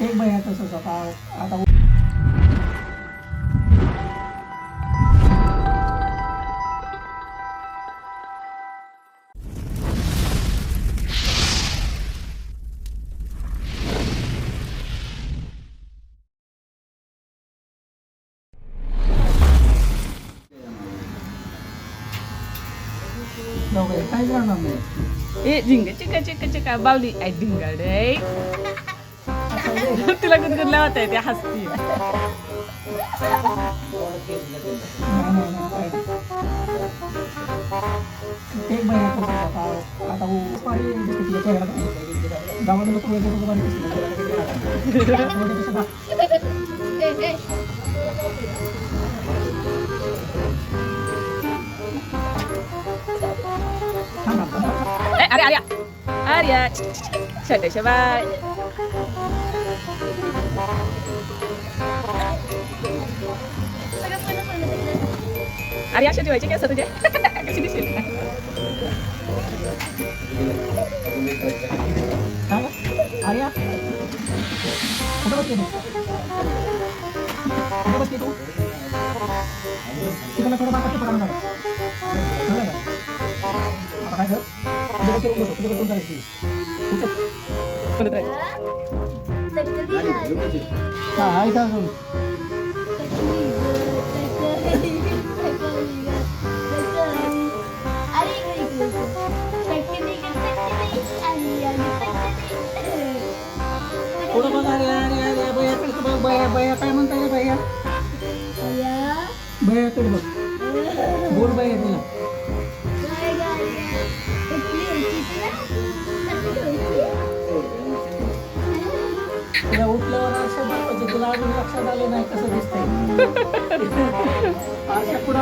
एक बाई तसंच आता काय करणार नाही. ए झिंग चिका चिका चिका बावली आय ढिंगाड तुला गुदगुदला होता ते हसती एक बाई आता गावाला अरे आर्या आर्या छोटे शबाय अरे अशा ठेवायचे केस तुझे कशी दिसेल आर्या कुठं बसते तू तिकडे थोडं बाकी पडा आता काय पुढं बघा रे अरे भैया भैया काय म्हणताय रे भैया भैया कडे बघ बोल भैया तिला उठल्यावर असं दाखवायचं तुला अजून लक्षात आलं नाही कसं दिसतंय अशा पुढं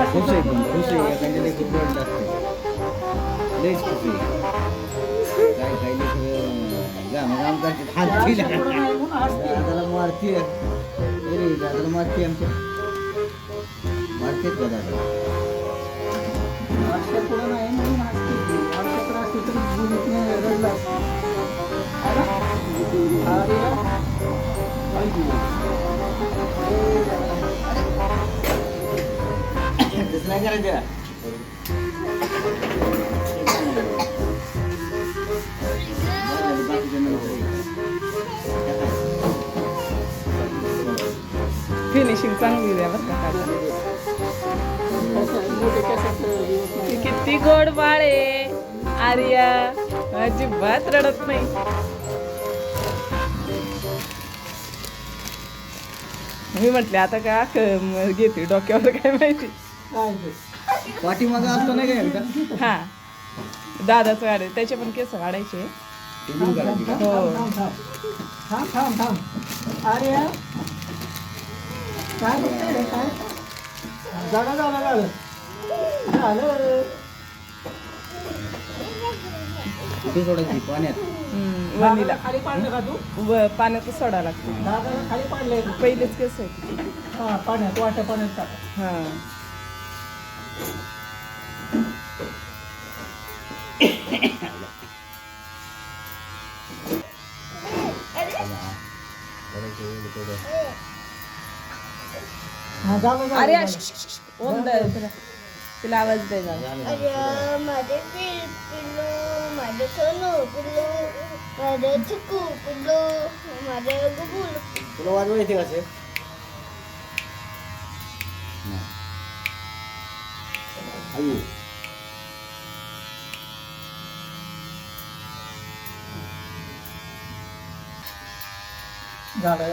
फिनिशिंग चांगली द्या बरं का किती गोड बाळे आर्या अजिबात रडत नाही मी म्हटले आता काय घेते डोक्यावर काय माहिती पाठीमागं असतो नाही काय एकदा हा दादाच वाढ त्याचे पण केस वाढायचे थांब अरे काय बघताय रे काय झालं कुठे सोडायची पाण्यात वणीला खाली पाडलं का तू पाण्यात सोडा लागतो दादाला खाली पाडलंय पहिलेच केस आहे हा पाण्यात वाट्या पाण्यात टाक हा अरे तिला आवाज दे माझे पिल्लू माझे सोनू पिल्लू माझे चिकू पिल्लू माझे गुबुल तुला वाजवा येते का ते झालं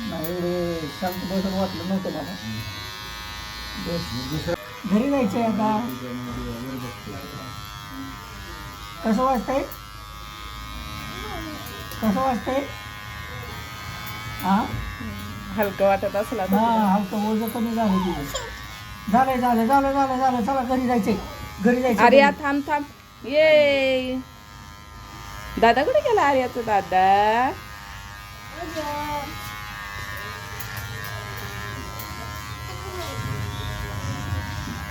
नाही एवढे शांत बसून वाटलं नव्हतं मला घरी जायचंय आता कसं वाटतंय हा हलकं वाटत असेल हा आता हलकं ओझं कमी झालं तुझं झालं चला घरी जायचंय आर्या थांब ये दादा कुठे गेला आर्याचा दादा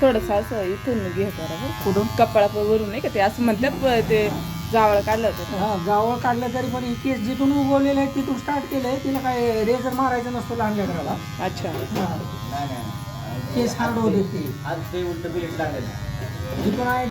थोडंसं असं इथून घे करा बरं. कुठून कपाळावरून नाही का ते असं म्हणतात ते जावळ काढलं होतं. हा जावळ काढलं तरी पण ही केस जिथून उगवलेले आहे तिथून स्टार्ट केलंय. तिला काय रेझर मारायचं नसतो लहान लेकराला. अच्छा. हा. केस हार्ड होते ते आज ते उलट बिलेट लागले जिथून आहे